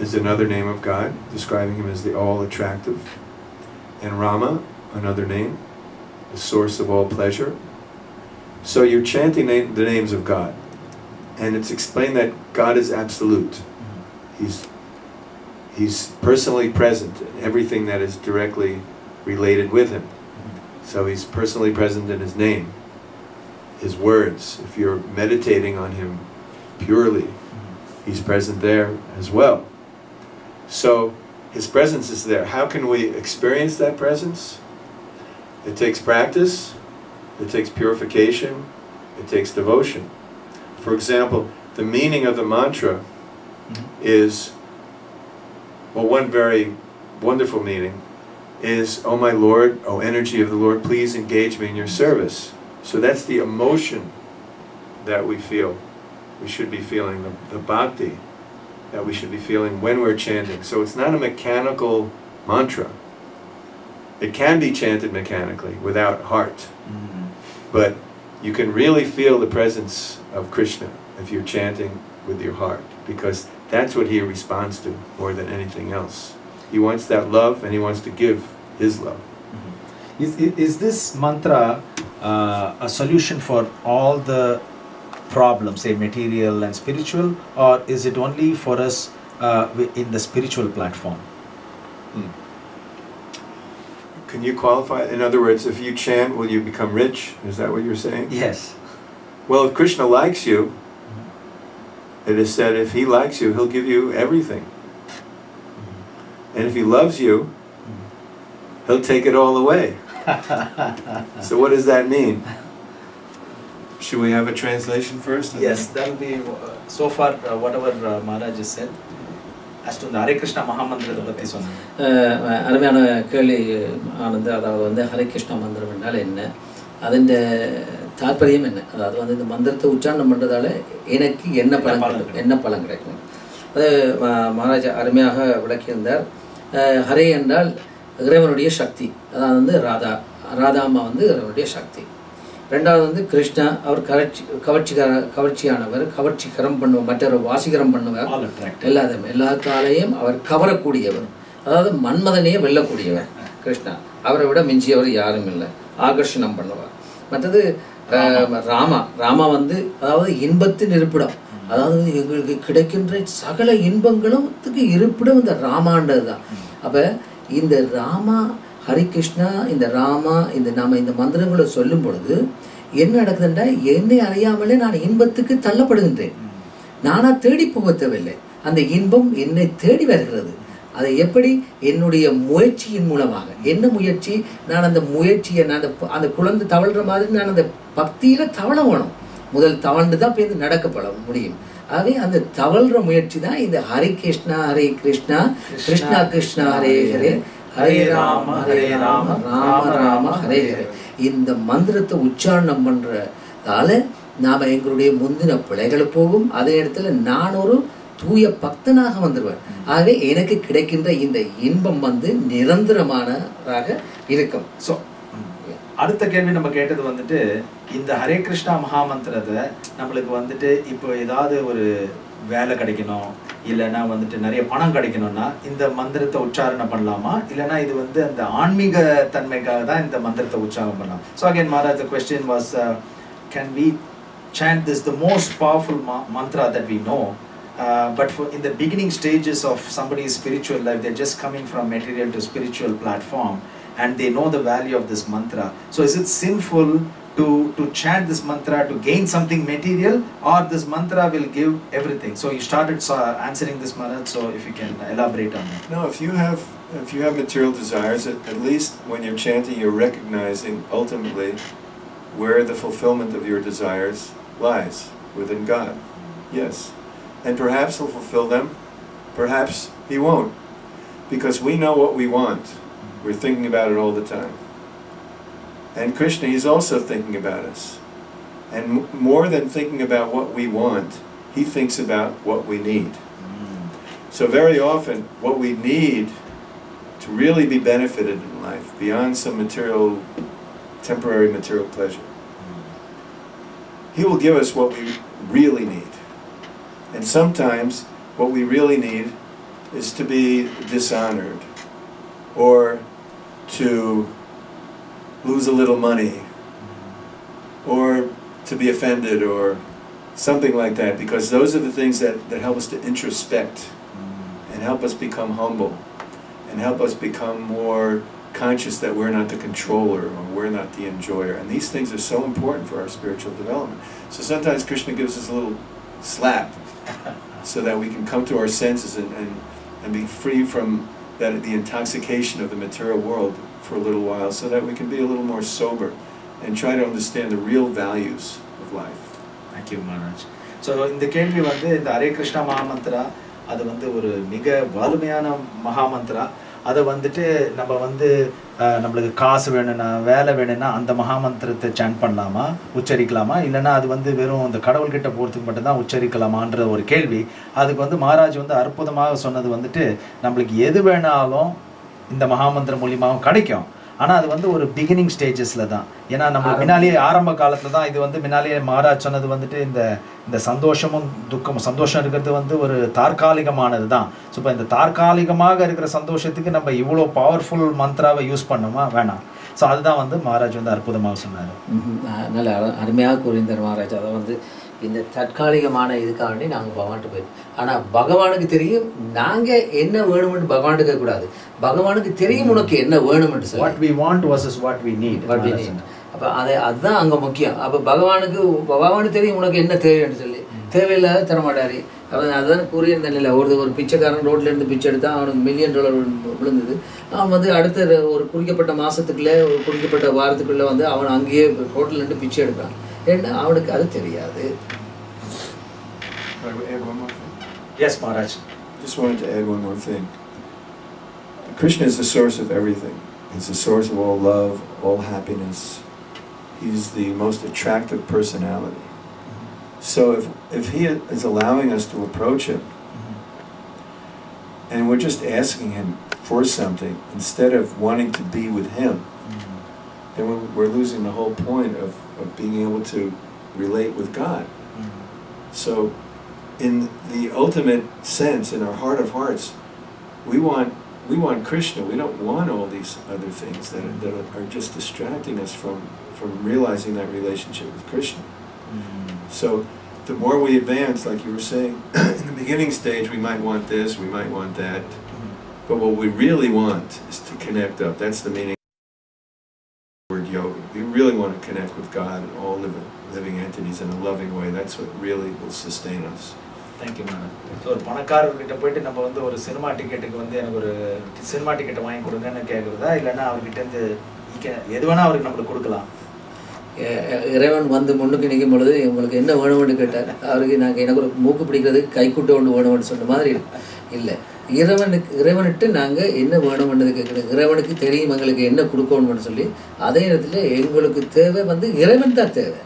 is another name of God, describing him as the all-attractive. And Rama, another name, the source of all pleasure. So you're chanting the names of God. And it's explained that God is absolute. He's personally present in everything that is directly related with him. So he's personally present in his name, his words. If you're meditating on him purely, he's present there as well. So his presence is there. How can we experience that presence? It takes practice, it takes purification, it takes devotion. For example, the meaning of the mantra is, well, one very wonderful meaning is, "Oh my Lord, oh energy of the Lord, please engage me in your service." So that's the emotion that we feel. We should be feeling, the bhakti that we should be feeling when we're chanting. So it's not a mechanical mantra. It can be chanted mechanically without heart. But you can really feel the presence of Krishna if you're chanting with your heart, because that's what he responds to more than anything else. He wants that love, and he wants to give his love. Is this mantra a solution for all the problems, say material and spiritual, or is it only for us in the spiritual platform? Can you qualify? In other words, if you chant, will you become rich? Is that what you're saying? Yes. Well, if Krishna likes you, it is said if he likes you, he'll give you everything. And if he loves you, he'll take it all away. So what does that mean? Should we have a translation first? Yes, that will be so far whatever Maharaj has said. As to the Hare Krishna Mahamantra பத்தி சொன்னாங்க. அருமையான கேள்வி ஆனந்த். அதாவது வந்து ஹரே கிருஷ்ணா மந்திரம் என்றால் என்ன, அதன் தாற்பயம் என்ன, அதாவது வந்து இந்த மந்திரத்தை உச்சாரணம் பண்ணுறதால எனக்கு என்ன பலன் கிடைக்கும், அது மகாராஜா அருமையாக விளக்கியிருந்தார். ஹரே என்றால் இறைவனுடைய சக்தி, அதாவது வந்து ராதாமா வந்து இறைவனுடைய சக்தி. ரெண்டாவது வந்து கிருஷ்ணா, அவர் கவர்ச்சியானவர், கவர்ச்சிகரம் பண்ணுவார், மற்றொரு வாசிகரம் பண்ணுவார், எல்லாத்தாலையும் அவர் கவரக்கூடியவர், அதாவது மன்மதனையே வெல்லக்கூடியவர் கிருஷ்ணா. அவரை விட மிஞ்சியவர் யாரும் இல்லை, ஆகர்ஷணம் பண்ணுவார். மற்றது ராமா வந்து அதாவது இன்பத்தின் இருப்பிடம், அதாவது எங்களுக்கு கிடைக்கின்ற சகல இன்பங்களும் இருப்பிடம் இந்த ராமான்றது தான். அப்போ இந்த ராமா ஹரி கிருஷ்ணா, இந்த ராமா, நாம இந்த மந்திரங்களை சொல்லும் பொழுது என்ன நடக்குதுன்றா, என்னை அறியாமலே நான் இன்பத்துக்கு தள்ளப்படுகின்றேன். நானா தேடி போக தேவையில்லை, அந்த இன்பம் என்னை தேடி வருகிறது. அதை எப்படி? என்னுடைய முயற்சியின் மூலமாக. என்ன முயற்சி? நான் அந்த முயற்சியை, நான் அந்த குழந்தை தவழ்கிற மாதிரி நான் அந்த பக்தியில் தவள வேணும். முதல் தவழ்ந்து தான் போய் நடக்கப்பட முடியும். ஆகவே அந்த தவழ்கிற முயற்சி தான் இந்த ஹரி கிருஷ்ணா ஹரே கிருஷ்ணா, கிருஷ்ணா கிருஷ்ணா ஹரே ஹரே, ஹரே ராம ராம ராம ஹரே ஹரே. இந்த மந்திரத்தை உச்சாரணம் பண்றதால நாம எங்களுடைய முந்தின பிழைகள் போகும். அதே இடத்துல நான் ஒரு தூய பக்தனாக வந்துடுவேன். ஆகவே எனக்கு கிடைக்கின்ற இந்த இன்பம் வந்து நிரந்தரமானதாக இருக்கும். ஸோ அடுத்த கேள்வி நம்ம கேட்டது வந்துட்டு, இந்த ஹரே கிருஷ்ணா மகாமந்திரத்தை நம்மளுக்கு வந்துட்டு இப்போ ஏதாவது ஒரு வேலை கிடைக்கணும், இல்லைன்னா வந்துட்டு நிறைய பணம் கிடைக்கணும்னா இந்த மந்திரத்தை உச்சாரணம் பண்ணலாமா, இல்லைன்னா இது வந்து அந்த ஆன்மீக தன்மைக்காக தான் இந்த மந்திரத்தை உச்சாரணம் பண்ணலாம்? So again Maharaj, the question was, can we chant this, the most powerful mantra that we know, but for in the beginning stages of somebody's spiritual life, they're just coming from material to spiritual platform and they know the value of this mantra. So is it sinful to chant this mantra to gain something material, or this mantra will give everything? So you started answering this, Maharaj, so if you can elaborate on that. No, if you have material desires, at least when you're chanting, you're recognizing ultimately where the fulfillment of your desires lies, within God. Yes. And perhaps he'll fulfill them, perhaps he won't, because we know what we want. We're thinking about it all the time. And Krishna, he's also thinking about us. And more than thinking about what we want, he thinks about what we need. So very often, what we need to really be benefited in life, beyond some temporary material pleasure, he will give us what we really need. And sometimes, what we really need is to be dishonored, or to lose a little money, or to be offended or something like that, because those are the things that help us to introspect and help us become humble and help us become more conscious that we're not the controller or we're not the enjoyer. And these things are so important for our spiritual development. So sometimes Krishna gives us a little slap so that we can come to our senses and be free from the intoxication of the material world for a little while, so that we can be a little more sober and try to understand the real values of life. Thank you, Maharaj. So இந்த கேள்வி வந்து இந்த ஹரே கிருஷ்ணா மகாமந்திரா அது வந்து ஒரு மிக வலிமையான மகாமந்திரா. அதை வந்துட்டு நம்ம வந்து நம்மளுக்கு காசு வேணும்னா வேலை வேணும்னா அந்த மகாமந்திரத்தை சாண்ட் பண்ணலாமா, உச்சரிக்கலாமா, இல்லைன்னா அது வந்து வெறும் இந்த கடவுள்கிட்ட போகிறதுக்கு மட்டும்தான் உச்சரிக்கலாமான்ற ஒரு கேள்வி. அதுக்கு வந்து மகாராஜ் வந்து அற்புதமாக சொன்னது வந்துட்டு நம்மளுக்கு எது வேணாலும் இந்த மகாமந்திரம் மூலியமாகவும் கிடைக்கும். ஆனால் அது வந்து ஒரு பிகினிங் ஸ்டேஜஸில் தான். ஏன்னா நம்ம முன்னாலேயே ஆரம்ப காலத்தில் தான் இது வந்து முன்னாலேயே மகாராஜ் சொன்னது வந்துட்டு இந்த சந்தோஷமும் துக்கமும், சந்தோஷம் இருக்கிறது வந்து ஒரு தற்காலிகமானது தான். ஸோ இப்போ இந்த தற்காலிகமாக இருக்கிற சந்தோஷத்துக்கு நம்ம இவ்வளோ பவர்ஃபுல் மந்த்ராவை யூஸ் பண்ணுமா, வேணாம். ஸோ அதுதான் வந்து மகாராஜ் வந்து அற்புதமாக சொன்னார். நல்ல அருமையாக கூறியிருந்தார் மகாராஜ். அதை வந்து இந்த தற்காலிகமான இதுக்காண்டி நாங்கள் பகவான்கிட்ட போயிடும். ஆனால் பகவானுக்கு தெரியும் நாங்கள் என்ன வேணும்னு பகவான் கேட்கக்கூடாது. பகவானுக்கு தெரியும் உனக்கு என்ன வேணும்னு சொல்லி. What we want versus what we need. அப்போ அதுதான் அங்கே முக்கியம். அப்போ பகவானுக்கு தெரியும் உனக்கு என்ன தேவைன்னு சொல்லி. தேவையில்லாத தரமாட்டாரு. அதுதான் கூறியிருந்த நிலை. ஒரு பிச்சைக்காரன் ரோட்ல இருந்து பிச்சை எடுத்தா அவனுக்கு $1 மில்லியன் விழுந்தது. அவன் வந்து அடுத்த ஒரு குறிக்கப்பட்ட மாசத்துக்குள்ள ஒரு குறிக்கப்பட்ட வாரத்துக்குள்ள வந்து அவன் அங்கேயே ரோட்ல இருந்து பிச்சை எடுக்கிறான். ஏன்னா அவனுக்கு அது தெரியாது. Yes, Maharaj. Just wanted to add one more thing. Krishna is the source of everything. He's the source of all love, all happiness. He's the most attractive personality. So if he is allowing us to approach him, and we're just asking him for something instead of wanting to be with him, then we're losing the whole point of being able to relate with God. So in the ultimate sense, in our heart of hearts, we want Krishna. We don't want all these other things that are just distracting us from realizing that relationship with Krishna. So the more we advance, like you were saying, in the beginning stage we might want this, we might want that, but what we really want is to connect up. That's the meaning of the word yoga. We really want to connect with God and all living entities in a loving way. That's what really will sustain us. Thank you madam. So ஒரு பணக்காரர்கிட்ட போயிட்டு நம்ம வந்து ஒரு cinema டிக்கெட்டுக்கு வந்து எனக்கு ஒரு cinema டிக்கெட்டை வாங்கி கொடுங்கன்னு கேட்குறதா, இல்லைன்னா அவர்கிட்ட எது வேணால் அவருக்கு நம்மளுக்கு கொடுக்கலாம். இறைவன் வந்து முன்னுக்கு நிற்கும் பொழுது உங்களுக்கு என்ன வேணும்னு கேட்டார். அவருக்கு நாங்கள் எனக்கு ஒரு மூக்கு பிடிக்கிறதுக்கு கைக்குட்டை ஒன்று வேணும்னு சொன்ன மாதிரி இல்லை. இறைவனுக்கு நாங்கள் என்ன வேணும்ன்றது கேட்குறோம். இறைவனுக்கு தெரியும் எங்களுக்கு என்ன கொடுக்கணும்னு சொல்லி. அதே நேரத்தில் எங்களுக்கு தேவை வந்து இறைவன் தான் தேவை.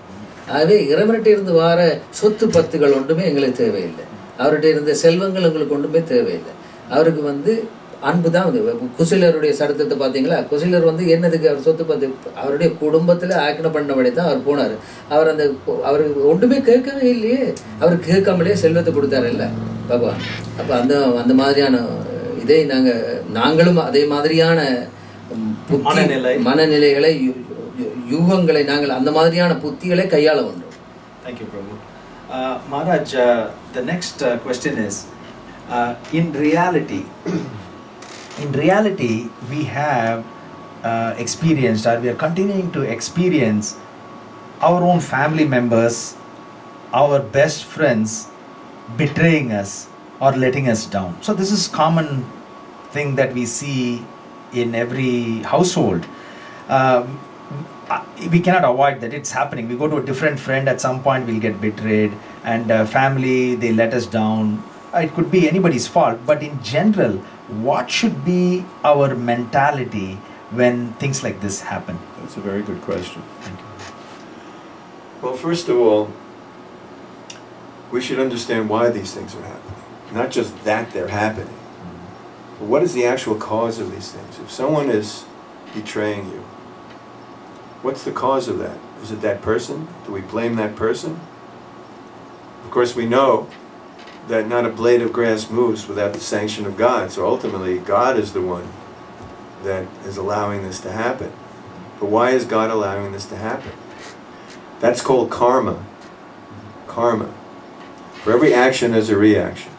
ஆகவே இறைவன்கிட்ட இருந்து வர சொத்து பத்துகள் ஒன்றுமே எங்களுக்கு தேவையில்லை. அவர்கிட்ட இருந்த செல்வங்கள் எங்களுக்கு ஒன்றுமே தேவையில்லை. அவருக்கு வந்து அன்பு தான் வந்து. குசிலருடைய சரித்திரத்தை பார்த்தீங்களா? குசிலர் வந்து என்னதுக்கு அவர் சொத்து பத்து அவருடைய குடும்பத்தில் ஆக்கின பண்ணபடி தான் அவர் போனார். அவருக்கு ஒன்றுமே கேட்கவே இல்லையே. அவர் கேட்காமலே செல்வத்தை கொடுத்தாரு இல்லை பகவான். அப்போ அந்த மாதிரியான இதை நாங்களும் அதே மாதிரியான மனநிலைகளை யூகங்களை நாங்கள் அந்த மாதிரியான புத்திகளை கையாள வேண்டும். Thank you Prabhu. Maharaj, the next question is, in reality we have experienced, or we are continuing to experience our own family members, our best friends betraying us or letting us down. So this is common thing that we see in every household. We cannot avoid that. It's happening. We go to a different friend, at some point we'll get betrayed, and family, they let us down. It could be anybody's fault, but in general, what should be our mentality when things like this happen? That's a very good question. Thank you. Well, first of all, we should understand why these things are happening. Not just that they're happening, but what is the actual cause of these things? If someone is betraying you, what's the cause of that? Is it that person? Do we blame that person? Of course, we know that not a blade of grass moves without the sanction of God. So ultimately, God is the one that is allowing this to happen. But why is God allowing this to happen? That's called karma. Karma. For every action, there's a reaction.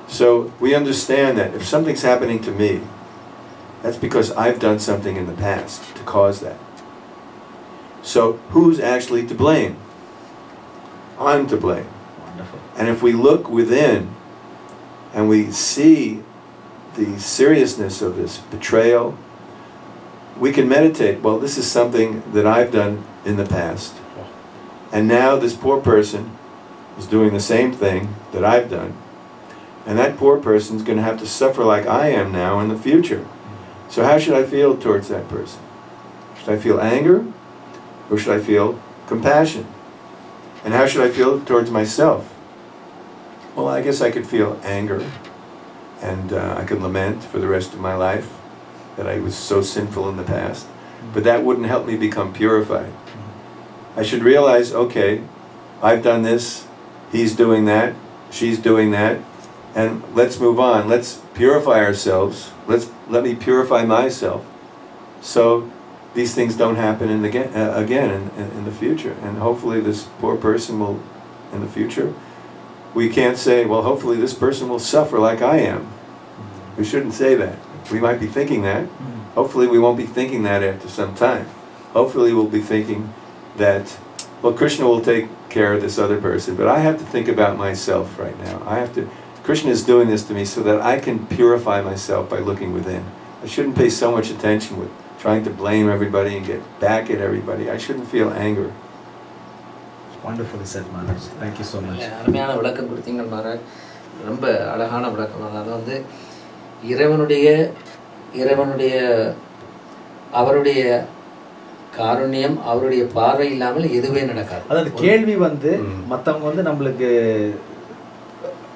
So we understand that if something's happening to me, that's because I've done something in the past to cause that. So who's actually to blame? I'm to blame. Wonderful. And if we look within and we see the seriousness of this betrayal, we can meditate, well, this is something that I've done in the past. And now this poor person is doing the same thing that I've done. And that poor person's going to have to suffer like I am now in the future. So how should I feel towards that person? Should I feel anger? Or should I feel compassion? And how should I feel towards myself? Well, I guess I could feel anger. And I could lament for the rest of my life that I was so sinful in the past. But that wouldn't help me become purified. I should realize, okay, I've done this, he's doing that, she's doing that, and let's move on. Let's purify ourselves. Let me purify myself, so these things don't happen again in the future. And hopefully this poor person will, in the future, we can't say, well, hopefully this person will suffer like I am. We shouldn't say that. We might be thinking that. Hopefully we won't be thinking that after some time. Hopefully we'll be thinking that, well, Krishna will take care of this other person, but I have to think about myself right now. Krishna is doing this to me so that I can purify myself by looking within. I shouldn't pay so much attention with trying to blame everybody and get back at everybody. I shouldn't feel anger. Wonderfully said, Maharaj. Thank you so much. அருமையான விளக்கம் கொடுத்தீங்க மகாராஜ். ரொம்ப அழகான விளக்கம். அதாவது வந்து இறைவனுடைய அவருடைய காருண்யம், அவருடைய பார்வை இல்லாமல் எதுவே நடக்காது. அதாவது கேள்வி வந்து மற்றவங்க வந்து நம்மளுக்கு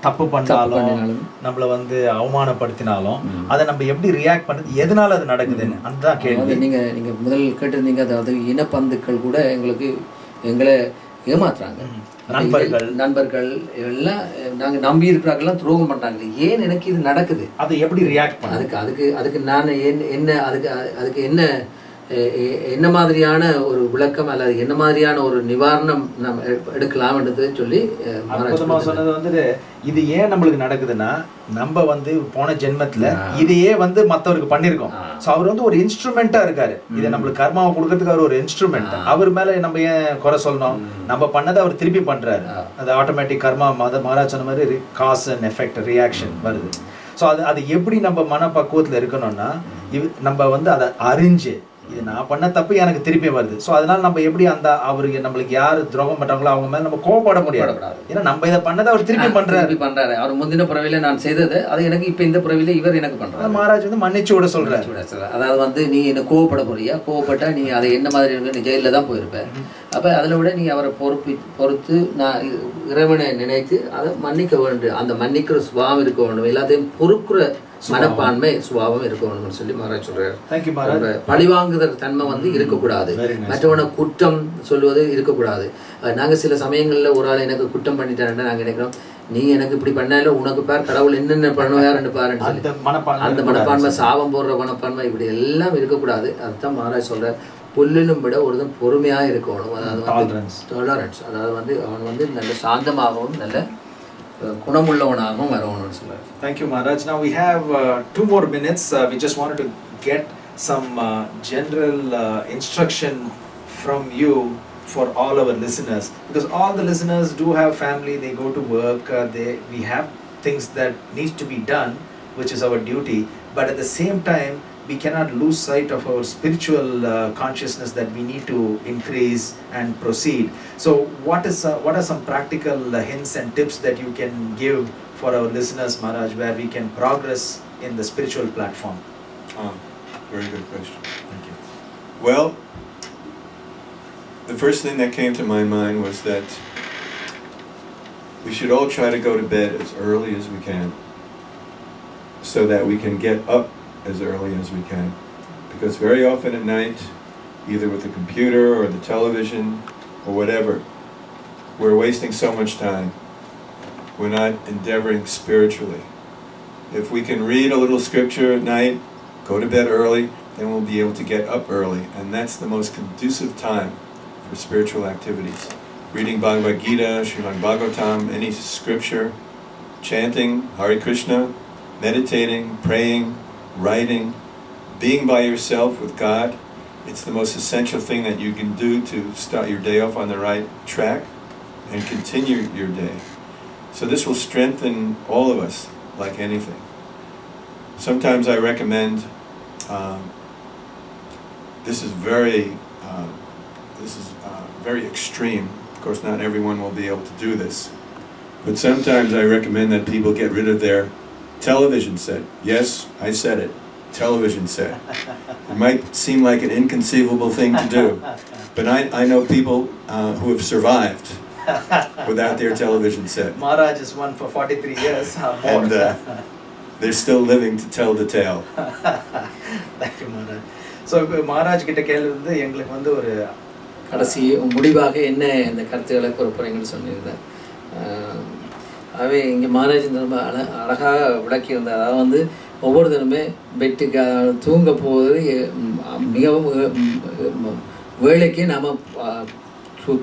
தப்பு பண்ணாலும் நம்மளை வந்து அவமானப்படுத்தினாலும் அதை நம்ம எப்படி ரியாக்ட் பண்ணுறது, எதனால அது நடக்குதுன்னு அதுதான் கேள்வி. நீங்க முதல் கேட்டிருந்தீங்க, அதாவது இனப்பந்துக்கள் கூட எங்களை ஏமாத்துறாங்க. நண்பர்கள் எல்லாம் நாங்க நம்பி இருக்கிறாங்கலாம் துரோகம் பண்றாங்க. ஏன் எனக்கு இது நடக்குது, அதை எப்படி ரியாக்ட் பண்ண, அதுக்கு நான் என்ன அதுக்கு என்ன மாதிரியான ஒரு விளக்கம் அல்லது என்ன மாதிரியான ஒரு நிவாரணம் நம்ம எடுக்கலாம்ன்றது சொல்லி சொன்னது வந்துட்டு, இது ஏன் நம்மளுக்கு நடக்குதுன்னா நம்ம வந்து போன ஜென்மத்துல இதையே வந்து மத்தவருக்கு பண்ணிருக்கோம். சோ அவர் வந்து ஒரு இன்ஸ்ட்ருமெண்டா இருக்காரு. இதை நம்மளுக்கு கர்மாவை கொடுக்கறதுக்கு அவர் ஒரு இன்ஸ்ட்ருமெண்ட். அவர் மேல நம்ம ஏன் குறை சொல்லணும்? நம்ம பண்ணதை அவர் திருப்பி பண்றாரு. அது ஆட்டோமேட்டிக் கர்மா. மகாராஜ் சொன்ன மாதிரி காஸ் அண்ட் எஃபெக்ட் ரியாக்ஷன் வருது. ஸோ அது எப்படி நம்ம மனப்பக்குவத்தில் இருக்கணும்னா, நம்ம வந்து அதை அறிஞ்சு இது நான் பண்ண தப்பு எனக்கு திருப்பி வருது. ஸோ அதனால நம்ம எப்படி அவருக்கு நம்மளுக்கு யாரு துரோகம் பண்றாங்களோ அவங்க மேல நம்ம கோவப்பட முடியாது. ஏன்னா நம்ம இதை பண்ணதை அவர் திருப்பி பண்றாரு. அவர் முந்தின பிறவில நான் செய்தது அது எனக்கு இப்ப இந்த பிறவில இவர் எனக்கு பண்றாரு. மகாராஜ் வந்து மன்னிச்சு விட சொல்றாரு. அதாவது வந்து நீ என்ன கோவப்பட போறியா, கோவப்பட்டா நீ அதை என்ன மாதிரி இருக்கு, நீ ஜெயில தான் போயிருப்ப. அப்ப அதுல விட நீ அவரை பொறுத்து நான் இறைவனை நினைத்து அதை மன்னிக்க வேண்டும். அந்த மன்னிக்கிற சுபாவம் இருக்க வேண்டும். எல்லாத்தையும் பொறுக்கிற மனப்பான்மை சுபாவம் இருக்க வேணும்னு சொல்லி மகாராஜ் சொல்றாரு. பழிவாங்குதல் தன்மை வந்து இருக்கக்கூடாது. மற்றவனை குற்றம் சொல்லுவது இருக்கக்கூடாது. நாங்க சில சமயங்கள்ல ஒரு ஆள் எனக்கு குற்றம் பண்ணிட்டாருன்னா நாங்க நினைக்கிறோம், நீ எனக்கு இப்படி பண்ணால உனக்கு பார் கடவுள் என்னென்ன பண்ணுவாருன்னு பாருன்னு சொல்லி அந்த மனப்பான்மை, சாபம் போடுற மனப்பான்மை, இப்படி எல்லாம் இருக்கக்கூடாது. அதுதான் மகாராஜ் சொல்ற. புல்லிலும் விட ஒருத்தன் பொறுமையா இருக்கணும். அதாவது டாலரன்ஸ், அதாவது வந்து அவன் வந்து நல்ல சாந்தமாகவும் நல்ல குணமுள்ளவனாகவும் வரணும்னு சொல்றாரு. Thank you, Maharaj. Now we have 2 more minutes. We just wanted to get some general instruction from you for all our listeners, because all the listeners do have family, they go to work, we have things that needs to be done, which is our duty, but at the same time we cannot lose sight of our spiritual consciousness that we need to increase and proceed. So what are some practical hints and tips that you can give for our listeners, Maharaj, where we can progress in the spiritual platform? Very good question. Thank you. Well, the first thing that came to my mind was that we should all try to go to bed as early as we can, so that we can get up as early as we can. Because very often at night, either with the computer or the television or whatever, we're wasting so much time. We're not endeavoring spiritually. If we can read a little scripture at night, go to bed early, then we'll be able to get up early. And that's the most conducive time for spiritual activities. Reading Bhagavad Gita, Srimad Bhagavatam, any scripture, chanting Hare Krishna, meditating, praying, writing, being by yourself with God. It's the most essential thing that you can do to start your day off on the right track and continue your day. So this will strengthen all of us like anything. Sometimes I recommend, this is very extreme. Of course, not everyone will be able to do this. But sometimes I recommend that people get rid of their television set. Yes, I said it. Television set. It might seem like an inconceivable thing to do, but I know people who have survived without their television set. Maharaj is one for 43 years. And they're still living to tell the tale. Thank you, Maharaj. So, Maharaj கிட்ட கேள்வி வந்து எங்களுக்கு வந்து ஒரு கடைசி முடிவாக என்ன இந்த கருத்துக்களை கூறப்போறீங்கன்னு சொன்னிருந்தேன். அவை இங்கே மகாராஜ் ரொம்ப அழகாக விளக்கியிருந்தார். அதாவது வந்து ஒவ்வொரு தினமே பெட்டுக்கு தூங்க போவது மிகவும் வேலைக்கு நாம்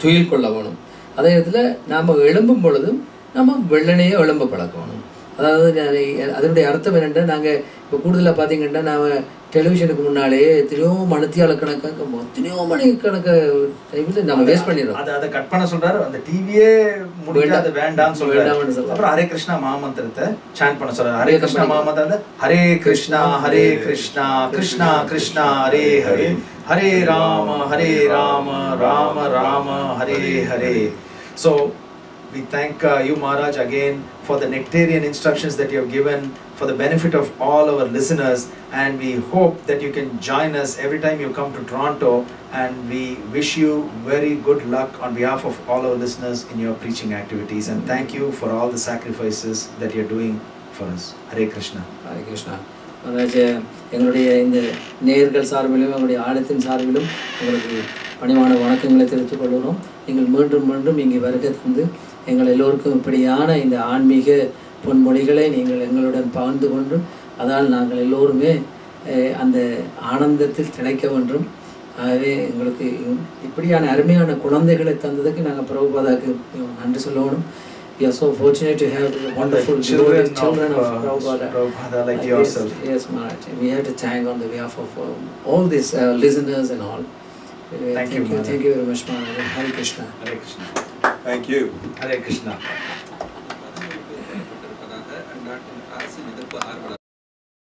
துயில் கொள்ள வேணும். அதே இடத்துல நாம் எழும்பும் பொழுதும் நம்ம வெள்ளனையே எழும்ப பழக்கணும். அதாவது அதனுடைய அர்த்தம் என்னென்னா, நாங்கள் இப்போ கூடுதலாக பார்த்தீங்கன்னா நாம் டெலிவிஷனுக்கு முன்னாலேயே எத்தனையோ மணித்தியால கணக்காக எத்தனையோ மணி கணக்கு டைமில் நம்ம வேஸ்ட் பண்ணிடுறோம். அதை கட் பண்ண சொல்றாரு. அந்த டிவியே முடியாது வேண்டாம்னு சொல்றாரு. அப்புறம் ஹரே கிருஷ்ணா மகாமந்திரத்தை சாண்ட் பண்ண சொல்றாரு. Hare Krishna மகாமந்திரம் Hare Krishna Krishna Krishna Hare Hare, Hare Rama Rama Rama Hare Hare. So we thank you, Maharaj, again for the nectarian instructions that you have given for the benefit of all our listeners, and we hope that you can join us every time you come to Toronto, and we wish you very good luck on behalf of all our listeners in your preaching activities, and thank you for all the sacrifices that you are doing for us. Hare Krishna. Hare Krishna. Maharaj, எங்களுடைய இந்த நேயர்கள் சார்பிலும் எங்களுடைய ஆலயத்தின் சார்பிலும் உங்களுக்கு பணிவான வணக்கங்களை தெரிவித்துக் கொள்கிறோம். நீங்கள் மீண்டும் மீண்டும் இங்கே வருகை தந்து எங்கள் எல்லோருக்கும் இப்படியான இந்த ஆன்மீக பொன்மொழிகளை நீங்கள் எங்களுடன் பகிர்ந்து கொண்டு அதால் நாங்கள் எல்லோருமே அந்த ஆனந்தத்தில் திளைக்க வேண்டும். ஆகவே எங்களுக்கு இப்படியான அருமையான குழந்தைகளை தந்ததுக்கு நாங்கள் பிரபுபாதாக்கு நன்றி சொல்லணும். We are so fortunate to have wonderful children of Prabhupada like yourself. Yes, Maharaj. We have to thank on the behalf of all these listeners and all. Thank you very much, Maharaj. Hare Krishna. Hare Krishna. Thank you. Hare Krishna.